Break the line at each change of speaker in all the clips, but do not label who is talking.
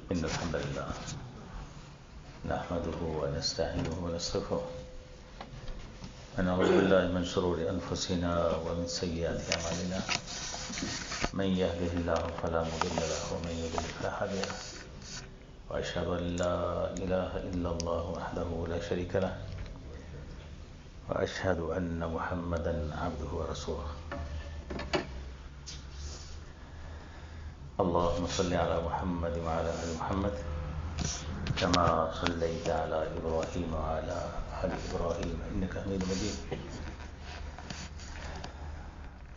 إن الحمد لله نحمده ونستعينه ونستغفره ونعوذ بالله من شرور أنفسنا ومن سيئات أعمالنا من يهده الله فلا مضل له ومن يضلل فلا هادي له وأشهد أن لا إله إلا الله وحده لا شريك له وأشهد أن محمدا عبده ورسوله اللهم صل على محمد وعلى آل محمد كما صليت على إبراهيم وعلى آل إبراهيم إنك حميد مجيد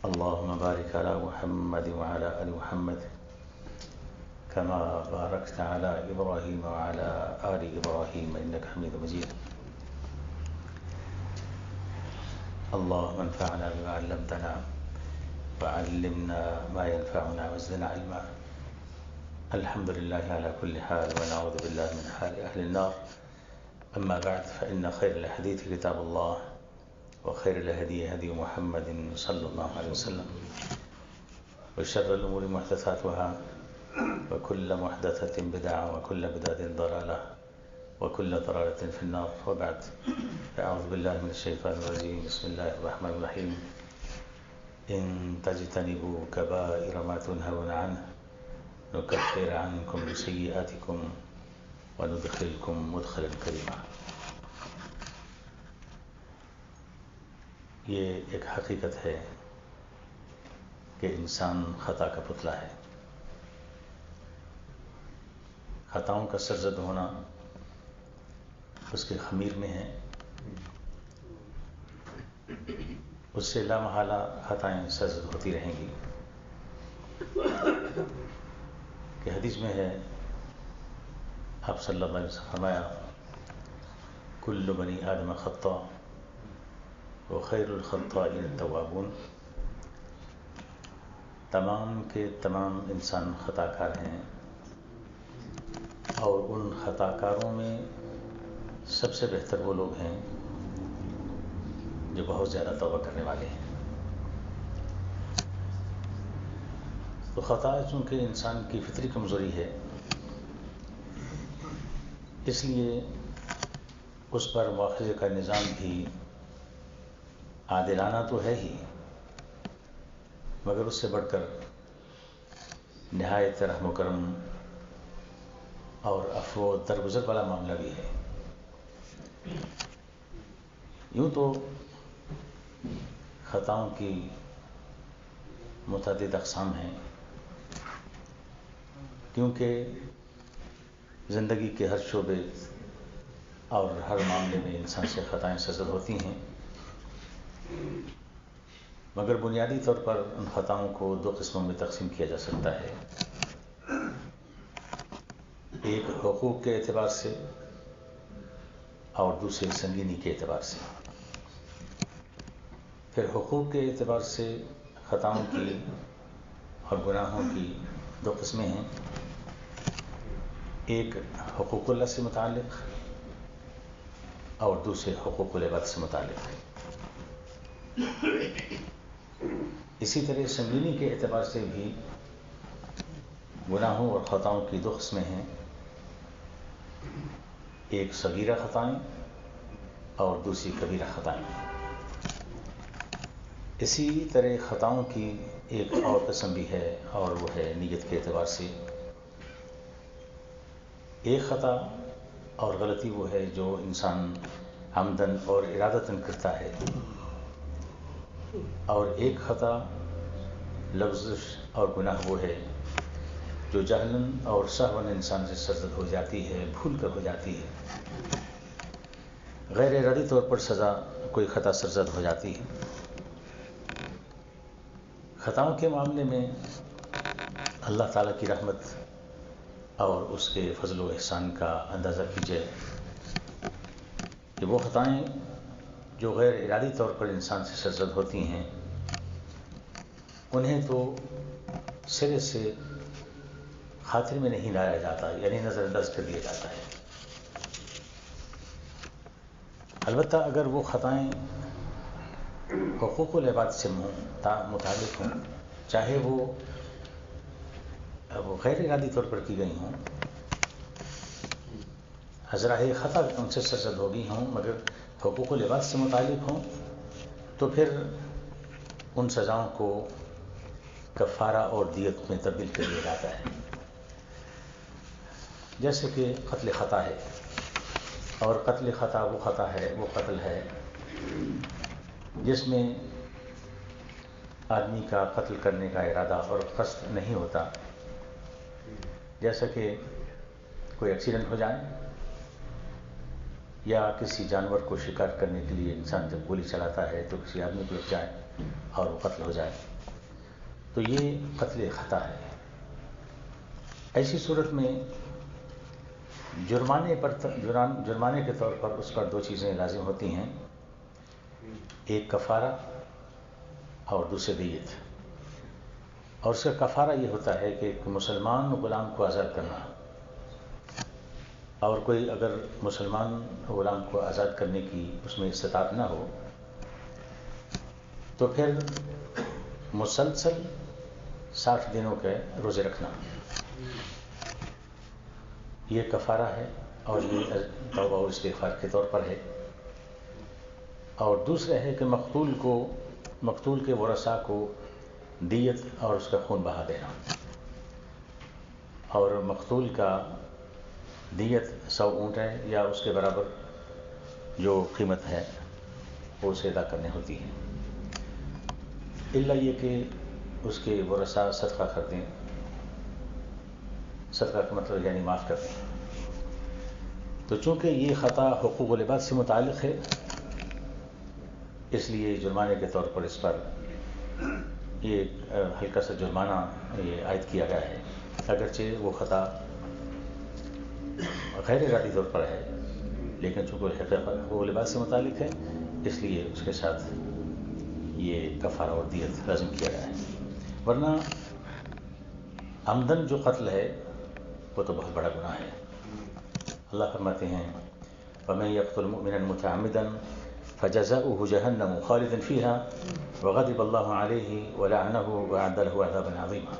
اللهم بارك على محمد وعلى آل محمد كما باركت على إبراهيم وعلى آل إبراهيم إنك حميد مجيد اللهم انفعنا بما علمتنا وعلمنا ما ينفعنا وزدنا علما الحمد لله على كل حال ونعوذ بالله من حال أهل النار أما بعد فإن خير الحديث كتاب الله وخير الهدي هدي محمد صلى الله عليه وسلم وشر الأمور محدثاتها وكل محدثة بدعة وكل بدعة ضلالة وكل ضلالة في النار وبعد أعوذ بالله من الشيطان الرجيم بسم الله الرحمن الرحيم إن تجتنبوا كبائر ما تنهون عنه نكفر عنكم سيئاتكم وندخلكم مدخلا کریما. یہ ایک حقیقت ہے کہ انسان خطا کا پتلا ہے. خطاؤں کا سرزد ہونا اس کے خمیر میں ہے. اس سے لامحالہ خطائیں سرزد ہوتی رہیں گی. کہ حدیث میں ہے آپ صلی اللہ علیہ وسلم فرمایا کل بنی آدم خطاء وخیر الخطائین التوابون. تمام کے تمام انسان خطا کار ہیں اور ان خطا کاروں میں سب سے بہتر وہ لوگ ہیں جو بہت زیادہ توبہ کرنے والے ہیں. تو خطا چونکہ انسان کی فطری کمزوری ہے اس لیے اس پر مواخذے کا نظام بھی عادلانہ تو ہے ہی مگر اس سے بڑھ کر نہایت رحم و کرم اور عفو و درگزر والا معاملہ بھی ہے. یوں تو خطاؤں کی متعدد اقسام ہیں کیونکہ زندگی کے ہر شعبے اور ہر معاملے میں انسان سے خطائیں سرزد ہوتی ہیں. مگر بنیادی طور پر ان خطاؤں کو دو قسموں میں تقسیم کیا جا سکتا ہے. ایک حقوق کے اعتبار سے اور دوسرے سنگینی کے اعتبار سے. پھر حقوق کے اعتبار سے خطاؤں کی اور گناہوں کی دو قسمیں ہیں. ایک حقوق اللہ سے متعلق اور دوسرے حقوق العباد سے متعلق. اسی طرح سنگینی کے اعتبار سے بھی گناہوں اور خطاؤں کی دو قسمیں ہیں. ایک صغیرہ خطائیں اور دوسری کبیرہ خطائیں. اسی طرح خطاؤں کی ایک اور قسم بھی ہے اور وہ ہے نیت کے اعتبار سے. ایک خطا اور غلطی وہ ہے جو انسان عمدن اور ارادتاً کرتا ہے اور ایک خطا لغزش اور گناہ وہ ہے جو جہلاً اور سہواً انسان سے سرزد ہو جاتی ہے, بھول کر ہو جاتی ہے. غیر ارادی طور پر سزا کوئی خطا سرزد ہو جاتی ہے. خطاؤں کے معاملے میں اللہ تعالیٰ کی رحمت اور اس کے فضل و احسان کا اندازہ کیجیے کہ وہ خطائیں جو غیر ارادی طور پر انسان سے سرزد ہوتی ہیں انہیں تو سرے سے خاطر میں نہیں لایا جاتا, یعنی نظر انداز کر دیا جاتا ہے. البتہ اگر وہ خطائیں حقوق العباد سے متعلق ہوں, چاہے وہ غیر ارادی طور پر کی گئی ہوں ازراہ خطا ان سے سرزد ہو گئی ہوں مگر حقوق و لباس سے متعلق ہوں، تو پھر ان سزاؤں کو کفارہ اور دیت میں تبدیل کر دیا جاتا ہے. جیسے کہ قتل خطا ہے، اور قتل خطا وہ خطا ہے، وہ قتل ہے جس میں آدمی کا قتل کرنے کا ارادہ اور قصد نہیں ہوتا. جیسا کہ کوئی ایکسیڈنٹ ہو جائے یا کسی جانور کو شکار کرنے کے لیے انسان جب گولی چلاتا ہے تو کسی آدمی کو لگ جائے اور وہ قتل ہو جائے، تو یہ قتل خطا ہے. ایسی صورت میں جرمانے کے طور پر اس پر دو چیزیں لازم ہوتی ہیں، ایک کفارہ اور دوسرے دیت. اور اس کا کفارہ یہ ہوتا ہے کہ ایک مسلمان غلام کو آزاد کرنا، اور کوئی اگر مسلمان غلام کو آزاد کرنے کی اس میں استطاعت نہ ہو تو پھر مسلسل 60 دنوں کے روزے رکھنا، یہ کفارہ ہے اور یہ توبہ و استغفار کے طور پر ہے. اور دوسرا ہے کہ مقتول کے ورثاء کو دیت اور اس کا خون بہا دینا، اور مقتول کا دیت 100 اونٹ ہے یا اس کے برابر جو قیمت ہے وہ اسے ادا کرنی ہوتی ہے، الا یہ کہ اس کے ورثاء صدقہ کر دیں. صدقہ کا مطلب یعنی معاف کر دیں. تو چونکہ یہ خطا حقوق و لباس سے متعلق ہے، اس لیے جرمانے کے طور پر اس پر یہ ہلکا سا جرمانہ یہ عائد کیا گیا ہے، اگرچہ وہ خطا غیر ارادی طور پر ہے، لیکن چونکہ حقوق و لباس سے متعلق ہے اس لیے اس کے ساتھ یہ کفارہ اور دیت لازم کیا گیا ہے. ورنہ عمدن جو قتل ہے وہ تو بہت بڑا گناہ ہے. اللہ فرماتے ہیں وَمَن يَقْتُلْ مُؤْمِنًا مُتَعَمِّدًا فَجَزَاؤُهُ جَهَنَّمُ خَالِدًا فِيهَا وَغَضِبَ اللَّهُ عَلَيْهِ وَلَعَنَهُ وَأَعَدَّ لَهُ عَذَابًا عَظِيمًا.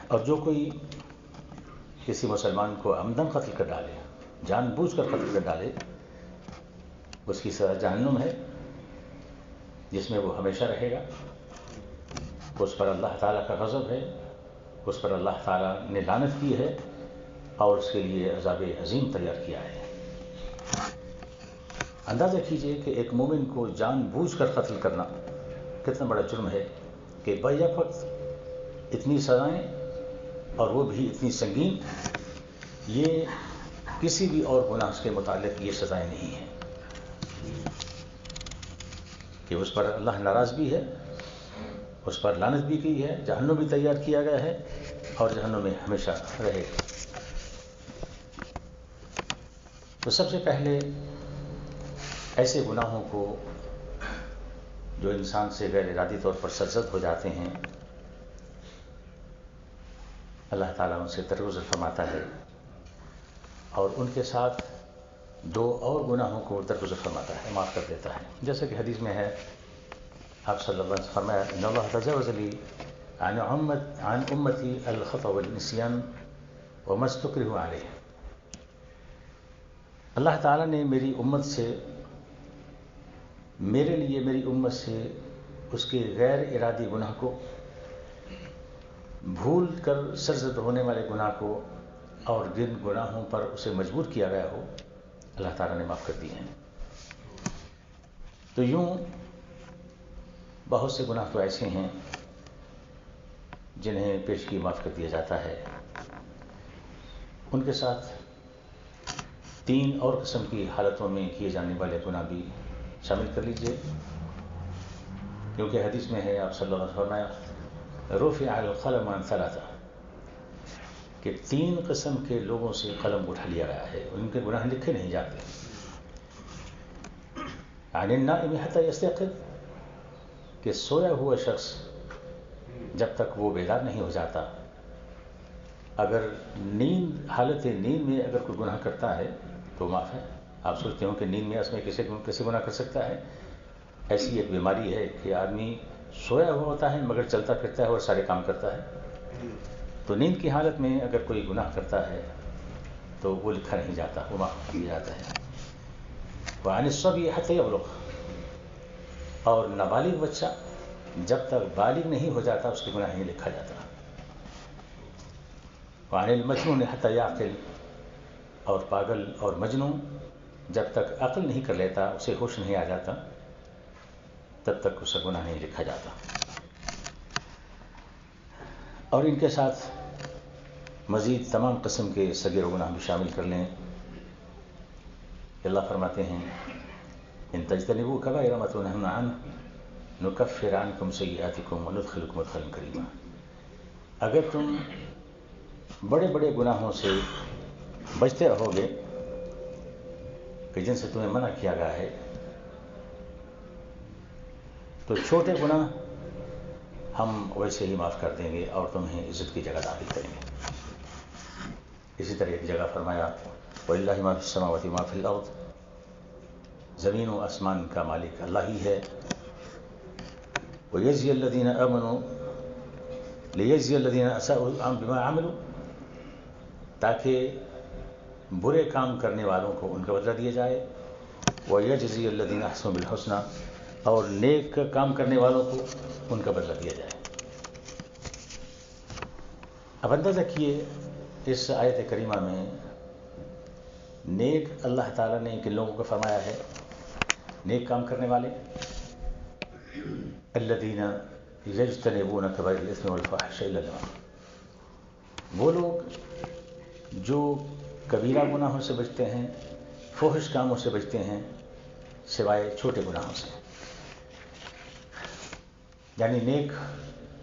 اور جو کوئی کسی مسلمان کو عمدن قتل کر ڈالے، جان بوجھ کر قتل کر ڈالے، اس کی سزا جہنم ہے جس میں وہ ہمیشہ رہے گا. اس پر اللہ تعالیٰ کا غضب ہے، اس پر اللہ تعالیٰ نے لعنت کی ہے اور اس کے لیے عذاب عظیم تیار کیا ہے. اندازہ کیجئے کہ ایک مومن کو جان بوجھ کر قتل کرنا کتنا بڑا جرم ہے کہ بیک وقت اتنی سزائیں اور وہ بھی اتنی سنگین، یہ کسی بھی اور گناہ کے متعلق یہ سزائیں نہیں ہیں کہ اس پر اللہ ناراض بھی ہے، اس پر لعنت بھی کی ہے، جہنم بھی تیار کیا گیا ہے اور جہنم میں ہمیشہ رہے گا. تو سب سے پہلے ایسے گناہوں کو جو انسان سے غیر ارادی طور پر سرزد ہو جاتے ہیں، اللہ تعالیٰ ان سے درگزر فرماتا ہے اور ان کے ساتھ 2 اور گناہوں کو درگزر فرماتا ہے، معاف کر دیتا ہے. جیسا کہ حدیث میں ہے، آپ صلی اللہ علیہ وسلم فرمایا ان اللہ تجاوز لی عن امتی الخطأ والنسیان وما استکرہوا علیہ. اللہ تعالیٰ نے میری امت سے، میرے لیے میری امت سے اس کے غیر ارادی گناہ کو، بھول کر سرزد ہونے والے گناہ کو اور جن گناہوں پر اسے مجبور کیا گیا ہو، اللہ تعالیٰ نے معاف کر دی ہیں. تو یوں بہت سے گناہ تو ایسے ہیں جنہیں پیشگی معاف کر دیا جاتا ہے. ان کے ساتھ 3 اور قسم کی حالتوں میں کیے جانے والے گناہ بھی شامل کر لیجئے، کیونکہ حدیث میں ہے، آپ صلی اللہ علیہ وسلم فرمایا رفع القلم عن 3، کہ 3 قسم کے لوگوں سے قلم اٹھا لیا گیا ہے، ان کے گناہ لکھے نہیں جاتے. عن النائم حتى يستيقظ، کہ سویا ہوا شخص جب تک وہ بیدار نہیں ہو جاتا، اگر حالت نیند میں اگر کوئی گناہ کرتا ہے تو معاف ہے. آپ سوچتے ہوں کہ نیند میں اس میں کیسے گناہ کر سکتا ہے؟ ایسی ایک بیماری ہے کہ آدمی سویا ہوا ہوتا ہے مگر چلتا پھرتا ہے اور سارے کام کرتا ہے. تو نیند کی حالت میں اگر کوئی گناہ کرتا ہے تو وہ لکھا نہیں جاتا، وہ معاف کیا جاتا ہے. وعن الصبی حتی یبلغ، اور نابالغ بچہ جب تک بالغ نہیں ہو جاتا اس کے گناہ نہیں لکھا جاتا. وعن المجنون حتی یعقل، اور پاگل اور مجنون جب تک عقل نہیں کر لیتا، اسے ہوش نہیں آ جاتا، تب تک اسے گناہ نہیں لکھا جاتا. اور ان کے ساتھ مزید تمام قسم کے صغیر و گناہ بھی شامل کر لیں. اللہ فرماتے ہیں ان تجتنبوا کبائر ما تنهون عنه نکفر عنکم سیئاتکم وندخلکم مدخلا کریما. اگر تم بڑے بڑے گناہوں سے بچتے رہو گے کہ جن سے تمہیں منع کیا گیا ہے، تو چھوٹے گناہ ہم ویسے ہی معاف کر دیں گے اور تمہیں عزت کی جگہ داخل کریں گے. اسی طرح ایک جگہ فرمایا وَلِلَّهِ مَا فِي السَّمَاوَاتِ وَمَا فِي الْأَرْضِ، زمین و آسمان کا مالک اللہ ہی ہے. وَيَجْزِيَ الَّذِينَ آمَنُوا لِيَجْزِيَ الَّذِينَ أَسَاءُوا بِمَا عَمِلُوا، تاکہ برے کام کرنے والوں کو ان کا بدلہ دیا جائے. وَيَجْزِيَ الَّذِينَ أَحْسَنُوا بِالْحُسْنَى، اور نیک کام کرنے والوں کو ان کا بدلہ دیا جائے. اب اندازہ کیے اس آیت کریمہ میں نیک اللہ تعالیٰ نے کن لوگوں کو فرمایا ہے؟ نیک کام کرنے والے الذین یجتنبون کبائر الاثم والفواحش الا اللمم، وہ لوگ جو کبیرہ گناہوں سے بچتے ہیں، فحش کاموں سے بچتے ہیں سوائے چھوٹے گناہوں سے. یعنی نیک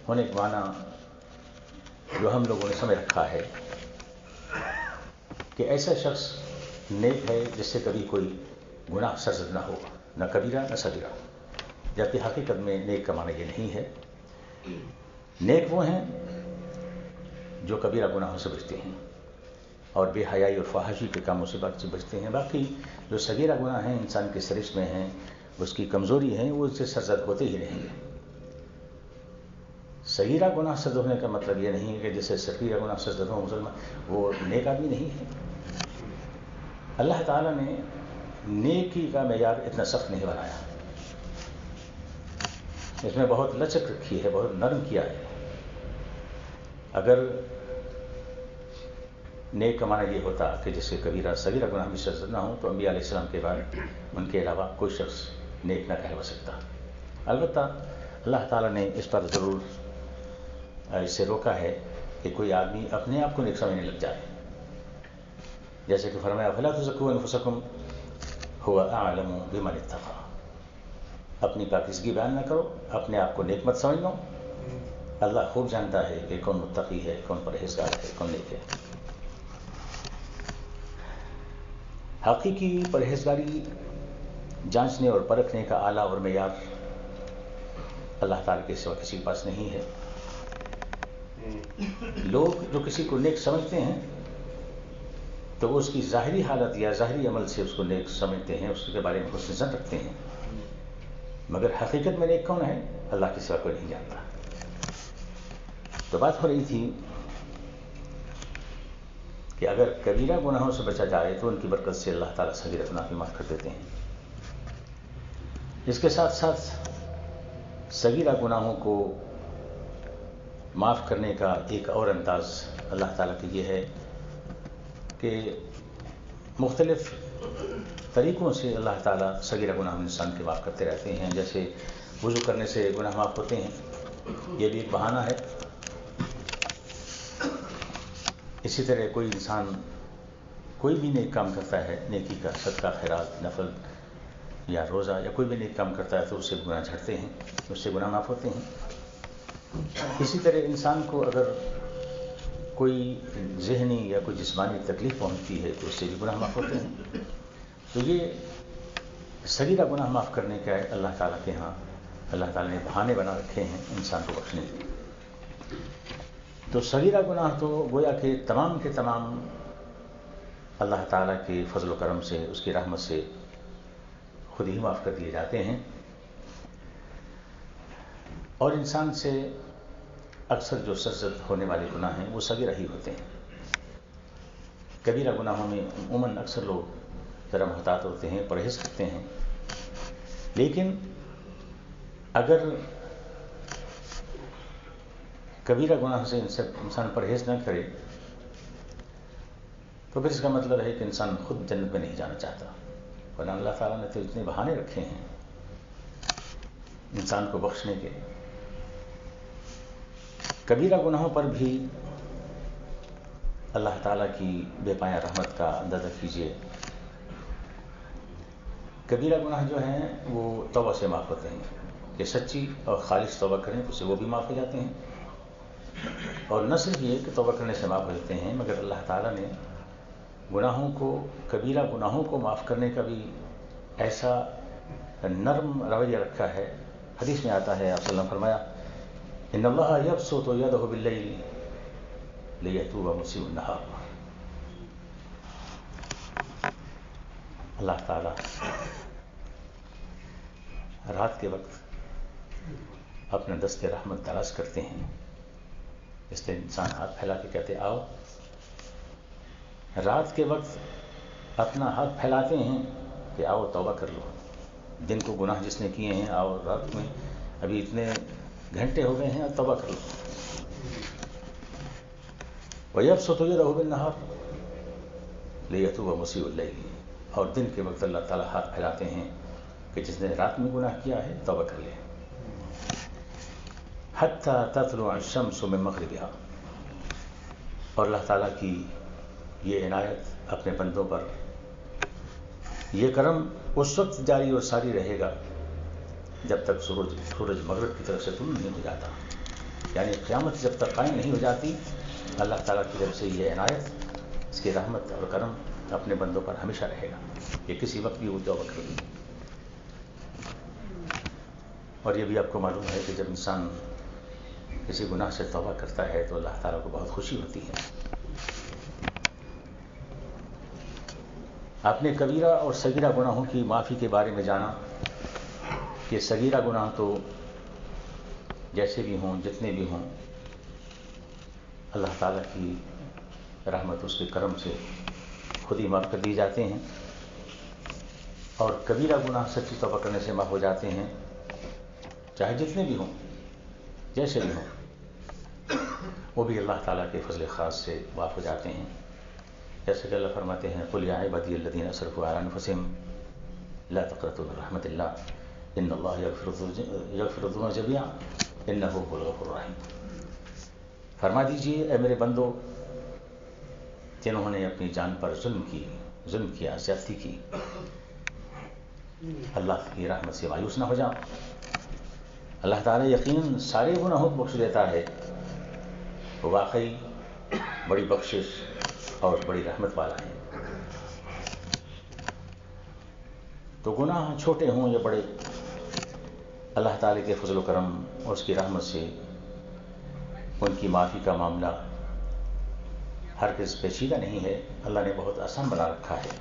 ہونے کے معنی جو ہم لوگوں نے سمجھ رکھا ہے کہ ایسا شخص نیک ہے جس سے کبھی کوئی گناہ سرزد نہ ہو، نہ کبیرہ نہ صغیرہ، جبکہ حقیقت میں نیک کا معنی یہ نہیں ہے. نیک وہ ہیں جو کبیرہ گناہوں سے بچتے ہیں اور بے حیائی اور فحاشی کے کاموں سے بچتے ہیں. باقی جو صغیرہ گناہ ہیں انسان کے سرشت میں ہیں، اس کی کمزوری ہے، وہ اس سے سرزد ہوتے ہی نہیں ہیں. صغیرہ گناہ سرزد ہونے کا مطلب یہ نہیں ہے کہ جسے صغیرہ گناہ سرزد ہو مسلمان وہ نیک آدمی نہیں ہے. اللہ تعالیٰ نے نیکی کا معیار اتنا سخت نہیں بنایا، اس میں بہت لچک رکھی ہے، بہت نرم کیا ہے. اگر نیک کا معنی یہ ہوتا کہ جس سے کبیرہ صغیرہ گناہ بھی سرزد نہ ہو تو انبیاء علیہ السلام کے بعد ان کے علاوہ کوئی شخص نیک نہ کہلوا سکتا. البتہ اللہ تعالیٰ نے اس پر ضرور اس سے روکا ہے کہ کوئی آدمی اپنے آپ کو نیک سمجھنے لگ جائے. جیسے کہ فرمایا فَلَا تُزَكُّوا أَنفُسَكُمْ هُوَ أَعْلَمُ بِمَنِ اتَّقَىٰ، اپنی پاکیزگی بیان نہ کرو، اپنے آپ کو نیک مت سمجھ لو، اللہ خوب جانتا ہے کہ کون متقی ہے، کون پرہیزگار ہے، کون نیک ہے. حقیقی پرہیزگاری جانچنے اور پرکھنے کا آلہ اور معیار اللہ تعالیٰ کے سوا کسی کے پاس نہیں ہے. لوگ جو کسی کو نیک سمجھتے ہیں تو وہ اس کی ظاہری حالت یا ظاہری عمل سے اس کو نیک سمجھتے ہیں، اس کے بارے میں حسن ظن رکھتے ہیں، مگر حقیقت میں نیک کون ہے اللہ کے سوا کوئی نہیں جانتا. تو بات ہو رہی تھی کہ اگر کبیرہ گناہوں سے بچا جائے تو ان کی برکت سے اللہ تعالیٰ صغیرہ گناہ بھی معاف کر دیتے ہیں. اس کے ساتھ ساتھ صغیرہ گناہوں کو معاف کرنے کا ایک اور انداز اللہ تعالیٰ کا یہ ہے کہ مختلف طریقوں سے اللہ تعالیٰ صغیرہ گناہ انسان کے معاف کرتے رہتے ہیں. جیسے وضو کرنے سے گناہ معاف ہوتے ہیں، یہ بھی ایک بہانہ ہے. اسی طرح کوئی انسان کوئی بھی نیک کام کرتا ہے، نیکی کا صدقہ خیرات نفل یا روزہ یا کوئی بھی نیک کام کرتا ہے تو اس سے گناہ جھڑتے ہیں، اس سے گناہ معاف ہوتے ہیں. اسی طرح انسان کو اگر کوئی ذہنی یا کوئی جسمانی تکلیف پہنچتی ہے تو اس سے بھی گناہ معاف ہوتے ہیں. تو یہ صغیرہ گناہ معاف کرنے کا اللہ تعالیٰ کے ہاں اللہ تعالیٰ نے بہانے بنا رکھے ہیں انسان کو بخشنے کے. تو صغیرہ گناہ تو گویا کہ تمام کے تمام اللہ تعالیٰ کے فضل و کرم سے، اس کی رحمت سے خود ہی معاف کر دیے جاتے ہیں. اور انسان سے اکثر جو سرزد ہونے والے گناہ ہیں وہ صغیرہ ہی ہوتے ہیں. کبیرہ گناہوں میں عموماً اکثر لوگ ذرا محتاط ہوتے ہیں، پرہیز کرتے ہیں، لیکن اگر کبیرہ گناہ سے انسان پرہیز نہ کرے تو پھر اس کا مطلب ہے کہ انسان خود جنت میں نہیں جانا چاہتا، ورنہ اللہ تعالیٰ نے تو اتنے بہانے رکھے ہیں انسان کو بخشنے کے۔ کبیرہ گناہوں پر بھی اللہ تعالیٰ کی بے پایہ رحمت کا اندازہ کیجیے۔ کبیرہ گناہ جو ہیں وہ توبہ سے معاف ہوتے ہیں، کہ سچی اور خالص توبہ کریں تو اسے وہ بھی معاف ہو جاتے ہیں، اور نہ صرف یہ کہ توبہ کرنے سے معاف ہو جاتے ہیں، مگر اللہ تعالیٰ نے گناہوں کو، کبیرہ گناہوں کو معاف کرنے کا بھی ایسا نرم رویہ رکھا ہے۔ حدیث میں آتا ہے، آپ صلی اللہ علیہ وسلم فرمایا ان اللہ یبسط یدہ باللیل لیتوب مسیء النہار، اللہ تعالیٰ رات کے وقت اپنے دست رحمت دراز کرتے ہیں، اس لیے انسان ہاتھ پھیلا کے کہتے آؤ، رات کے وقت اپنا ہاتھ پھیلاتے ہیں کہ آؤ توبہ کر لو، دن کو گناہ جس نے کیے ہیں آؤ رات میں ابھی اتنے گھنٹے ہو گئے ہیں اور توبہ کر لو۔ وَيَبْسُطُ يَدَهُ بِالنَّهَارِ لِيَتُوبَ مُسِيءُ اللَّيْلِ، اور دن کے وقت اللہ تعالیٰ ہاتھ پھیلاتے ہیں کہ جس نے رات میں گناہ کیا ہے توبہ کر لے، حَتَّى تَطْلُعَ الشَّمْسُ مِن مَغْرِبِهَا، اور اللہ تعالیٰ کی یہ عنایت اپنے بندوں پر، یہ کرم اس وقت جاری اور ساری رہے گا جب تک سورج مغرب کی طرف سے طلوع نہیں ہو جاتا، یعنی قیامت جب تک قائم نہیں ہو جاتی، اللہ تعالیٰ کی طرف سے یہ عنایت، اس کی رحمت اور کرم اپنے بندوں پر ہمیشہ رہے گا، یہ کسی وقت بھی وہ توبہ کر لیں۔ اور یہ بھی آپ کو معلوم ہے کہ جب انسان کسی گناہ سے توبہ کرتا ہے تو اللہ تعالیٰ کو بہت خوشی ہوتی ہے۔ آپ نے کبیرہ اور صغیرہ گناہوں کی معافی کے بارے میں جانا کہ صغیرہ گناہ تو جیسے بھی ہوں، جتنے بھی ہوں، اللہ تعالیٰ کی رحمت، اس کے کرم سے خود ہی معاف کر دی جاتے ہیں، اور کبیرہ گناہ سچی توبہ کرنے سے معاف ہو جاتے ہیں، چاہے جتنے بھی ہوں، جیسے بھی ہوں، وہ بھی اللہ تعالیٰ کے فضل خاص سے معاف ہو جاتے ہیں۔ جیسے کہ اللہ فرماتے ہیں قُلْ يَا عِبَادِيَ الَّذِينَ أَسْرَفُوا عَلَىٰ أَنفُسِهِمْ لَا تَقْنَطُوا مِن رَحْمَةِ اللَّهِ إِنَّ اللَّهَ يَغْفِرُ الذُّنُوبَ جَمِيعًا إِنَّهُ هُوَ الْغَفُورُ الرَّحِيمُ، فرما دیجئے اے میرے بندو جنہوں نے اپنی جان پر ظلم کیا، زیادتی کی، اللہ کی رحمت سے مایوس نہ ہو جاؤ، اللہ تعالیٰ یقیناً سارے گناہوں کو بخش دیتا ہے، وہ واقعی بڑی بخشش اور بڑی رحمت والا ہے۔ تو گناہ چھوٹے ہوں یا بڑے، اللہ تعالیٰ کے فضل و کرم اور اس کی رحمت سے ان کی معافی کا معاملہ ہرگز پیچیدہ نہیں ہے، اللہ نے بہت آسان بنا رکھا ہے،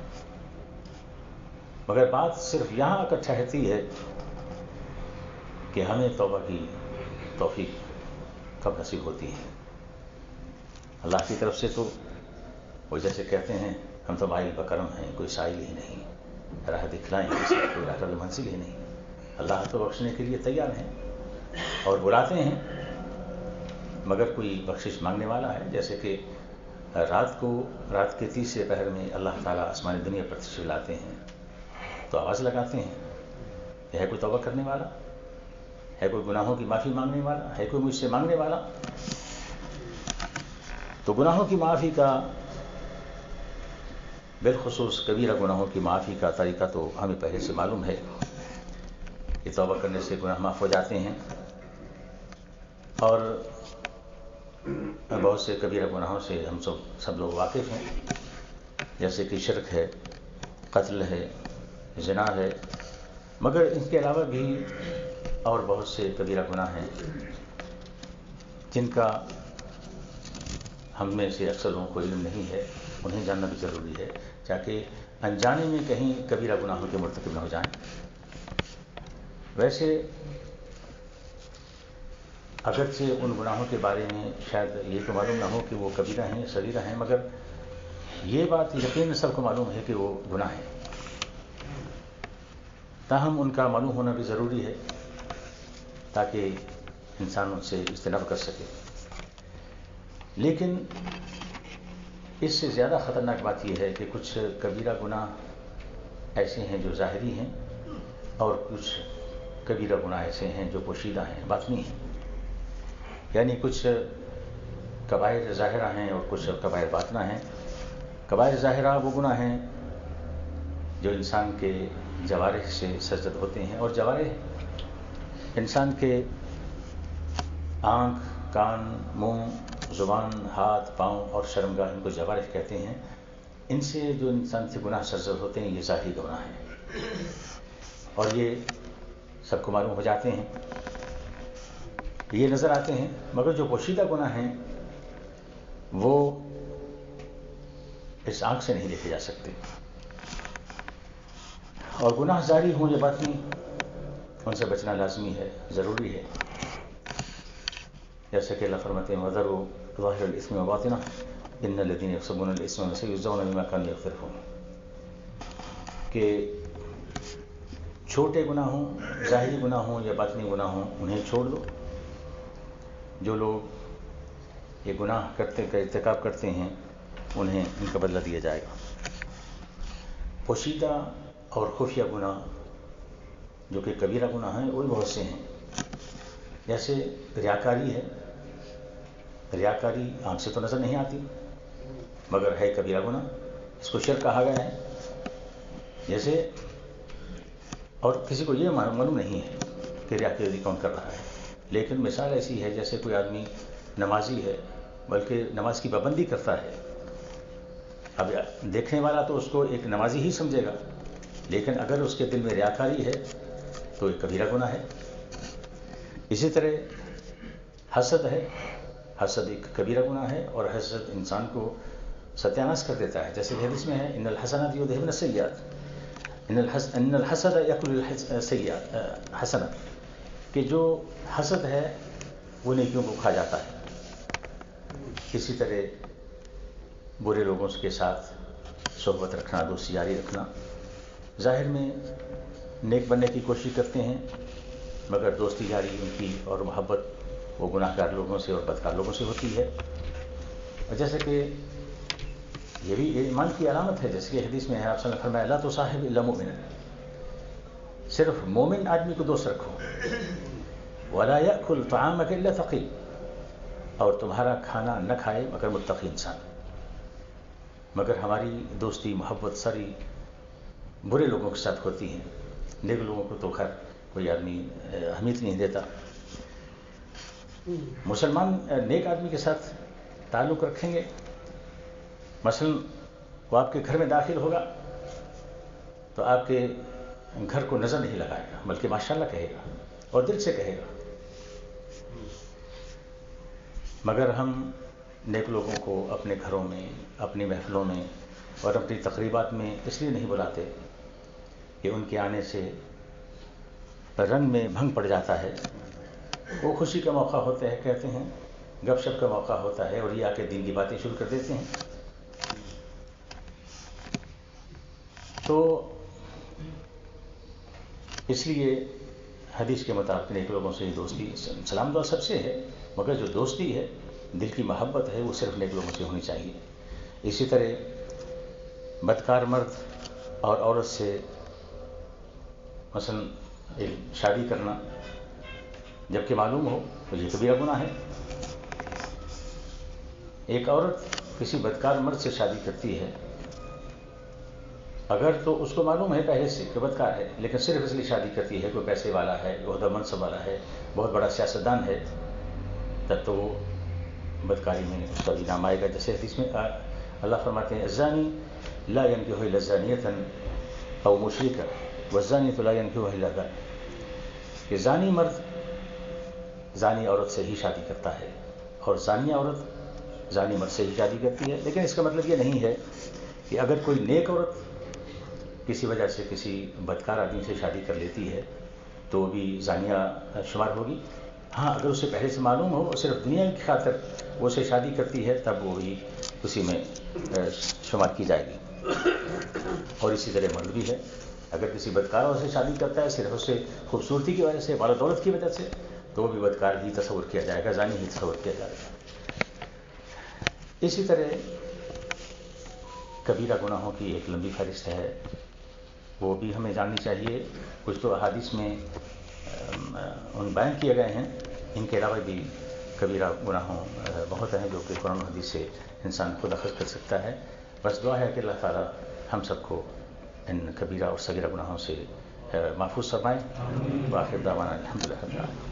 مگر بات صرف یہاں آ کر ٹھہرتی ہے کہ ہمیں توبہ کی توفیق کب نصیب ہوتی ہے۔ اللہ کی طرف سے تو وہ جیسے کہتے ہیں ہم تو مائل بکرم ہیں، کوئی سائل ہی نہیں، راہ دکھلائیں کسی کو، کوئی راہ منزل ہی نہیں، اللہ تو بخشنے کے لیے تیار ہیں اور بلاتے ہیں، مگر کوئی بخشش مانگنے والا ہے؟ جیسے کہ رات کے تیسرے پہر میں اللہ تعالیٰ آسمانی دنیا پر تشریف لاتے ہیں تو آواز لگاتے ہیں، ہے کوئی توبہ کرنے والا، ہے کوئی گناہوں کی معافی مانگنے والا، ہے کوئی مجھ سے مانگنے والا؟ تو گناہوں کی معافی کا، بالخصوص کبیرہ گناہوں کی معافی کا طریقہ تو ہمیں پہلے سے معلوم ہے کہ توبہ کرنے سے گناہ معاف ہو جاتے ہیں، اور بہت سے کبیرہ گناہوں سے ہم سب لوگ واقف ہیں، جیسے کہ شرک ہے، قتل ہے، زنا ہے، مگر اس کے علاوہ بھی اور بہت سے کبیرہ گناہ ہیں جن کا ہم میں سے اکثر لوگوں کو علم نہیں ہے، انہیں جاننا بھی ضروری ہے تاکہ انجانے میں کہیں کبیرہ گناہوں کے مرتکب نہ ہو جائیں۔ ویسے اگرچہ ان گناہوں کے بارے میں شاید یہ تو معلوم نہ ہو کہ وہ کبیرہ ہیں، صغیرہ ہیں، مگر یہ بات یقیناً سب کو معلوم ہے کہ وہ گناہ ہے، تاہم ان کا معلوم ہونا بھی ضروری ہے تاکہ انسان ان سے اجتناب کر سکے۔ لیکن اس سے زیادہ خطرناک بات یہ ہے کہ کچھ کبیرہ گناہ ایسے ہیں جو ظاہری ہیں، اور کچھ کبیرہ گناہ ایسے ہیں جو پوشیدہ ہیں، باطنی ہیں۔ یعنی کچھ کبائر ظاہرہ ہیں اور کچھ کبائر باطنہ ہیں۔ کبائر ظاہرہ وہ گناہ ہیں جو انسان کے جوارح سے سرزد ہوتے ہیں، اور جوارح انسان کے آنکھ، کان، منہ، زبان، ہاتھ، پاؤں اور شرمگاہ، ان کو جوارح کہتے ہیں۔ ان سے جو انسان سے گناہ سرزد ہوتے ہیں یہ ظاہری گناہ ہیں، اور یہ سب کو معلوم ہو جاتے ہیں، یہ نظر آتے ہیں۔ مگر جو پوشیدہ گناہ ہیں وہ اس آنکھ سے نہیں دیکھے جا سکتے، اور گناہ جاری ہوں یا باطنی ان سے بچنا لازمی ہے، ضروری ہے۔ جیسے کہ اللہ فرماتے ہیں وَذَرُوا ظَاهِرَ الْإِثْمِ وَبَاطِنَهُ إِنَّ الَّذِينَ يَكْسِبُونَ الْإِثْمَ سَيُجْزَوْنَ بِمَا كَانُوا يَقْتَرِفُونَ، کہ چھوٹے گناہ ہوں، ظاہری گناہ ہوں یا باطنی گناہ ہوں، انہیں چھوڑ دو۔ جو لوگ یہ گناہ کرتے کا ارتکاب کرتے ہیں انہیں ان کا بدلہ دیا جائے گا۔ پوشیدہ اور خفیہ گناہ جو کہ کبیرہ گناہ ہیں وہ بہت سے ہیں، جیسے ریاکاری ہے۔ ریاکاری آنکھ سے تو نظر نہیں آتی مگر ہے کبیرہ گناہ، اس کو شرک کہا گیا ہے۔ جیسے اور کسی کو یہ معلوم نہیں ہے کہ ریاکاری کون کر رہا ہے، لیکن مثال ایسی ہے جیسے کوئی آدمی نمازی ہے بلکہ نماز کی پابندی کرتا ہے، اب دیکھنے والا تو اس کو ایک نمازی ہی سمجھے گا، لیکن اگر اس کے دل میں ریاکاری ہے تو یہ کبیرہ گناہ ہے۔ اسی طرح حسد ہے، حسد ایک کبیرہ گناہ ہے، اور حسد انسان کو ستیاناش کر دیتا ہے، جیسے کہ حدیث میں ہے ان الحسنات یذہبن السیئات، ان الحسد یاکل السیئات حسنات، کہ جو حسد ہے وہ نیکیوں کو کھا جاتا ہے۔ اسی طرح برے لوگوں کے ساتھ صحبت رکھنا، دوستی یاری رکھنا، ظاہر میں نیک بننے کی کوشش کرتے ہیں مگر دوستی یاری ان کی اور محبت وہ گناہ گار لوگوں سے اور بدکار لوگوں سے ہوتی ہے۔ اور جیسے کہ یہ بھی ایمان کی علامت ہے، جیسے کہ حدیث میں ہے آپ صلی اللہ علیہ وسلم نے فرمایا لا تصاحب الا مؤمنا، صرف مومن آدمی کو دوست رکھو، ولا یأکل طعامک الا تقی، اور تمہارا کھانا نہ کھائے مگر متقی انسان۔ مگر ہماری دوستی محبت ساری برے لوگوں کے ساتھ ہوتی ہیں، نیک لوگوں کو تو خیر کوئی آدمی اہمیت نہیں دیتا۔ مسلمان نیک آدمی کے ساتھ تعلق رکھیں گے، مثلا وہ آپ کے گھر میں داخل ہوگا تو آپ کے گھر کو نظر نہیں لگائے گا بلکہ ماشاءاللہ کہے گا اور دل سے کہے گا۔ مگر ہم نیک لوگوں کو اپنے گھروں میں، اپنی محفلوں میں اور اپنی تقریبات میں اس لیے نہیں بلاتے کہ ان کے آنے سے رنگ میں بھنگ پڑ جاتا ہے۔ وہ خوشی کا موقع ہوتا ہے، کہتے ہیں گپ شپ کا موقع ہوتا ہے، اور یہ آ کے دین کی باتیں شروع کر دیتے ہیں۔ تو اس لیے حدیث کے مطابق نیک لوگوں سے ہی دوستی، سلام دعا سب سے ہے مگر جو دوستی ہے، دل کی محبت ہے، وہ صرف نیک لوگوں سے ہونی چاہیے۔ اسی طرح بدکار مرد اور عورت سے مثلا شادی کرنا جبکہ معلوم ہو تو یہ کبیرہ گناہ ہے۔ ایک عورت کسی بدکار مرد سے شادی کرتی ہے، اگر تو اس کو معلوم ہے پہلے سے کہ بدکار ہے، لیکن صرف اس لیے شادی کرتی ہے، کوئی پیسے والا ہے، عہدہ منصب والا ہے، بہت بڑا سیاستدان ہے، تب تو وہ بدکاری میں اس کا بھی نام آئے گا۔ جیسے حدیث میں اللہ فرماتے ہیں الزانی لا ينكح الا زانیة او مشرکہ والزانیة لا ينكحها الا زان، کہ زانی مرد زانی عورت سے ہی شادی کرتا ہے اور زانیہ عورت زانی مرد سے ہی شادی کرتی ہے۔ لیکن اس کا مطلب یہ نہیں ہے کہ اگر کوئی نیک عورت کسی وجہ سے کسی بدکار آدمی سے شادی کر لیتی ہے تو بھی زانیہ شمار ہوگی۔ ہاں اگر اسے پہلے سے معلوم ہو اور صرف دنیا کی خاطر وہ اسے شادی کرتی ہے تب وہ بھی اسی میں شمار کی جائے گی. اور اسی طرح مرد بھی ہے، اگر کسی بدکاروں سے شادی کرتا ہے صرف اس سے خوبصورتی کی وجہ سے، مال و دولت کی وجہ سے، تو وہ بھی بدکار ہی تصور کیا جائے گا، زانی ہی تصور کیا جائے گا. اسی طرح کبیرہ گناہوں کی ایک لمبی فہرست ہے، وہ بھی ہمیں جاننی چاہیے. کچھ تو احادیث میں ان بیان کیے گئے ہیں، ان کے علاوہ بھی کبیرہ گناہوں بہت ہیں جو کہ قرآن و حدیث سے انسان خود اخذ کر سکتا ہے. بس دعا ہے کہ اللہ تعالیٰ ہم سب کو ان کبیرہ اور صغیرہ گناہوں سے محفوظ فرمائے. وآخر دعوانا الحمدللہ.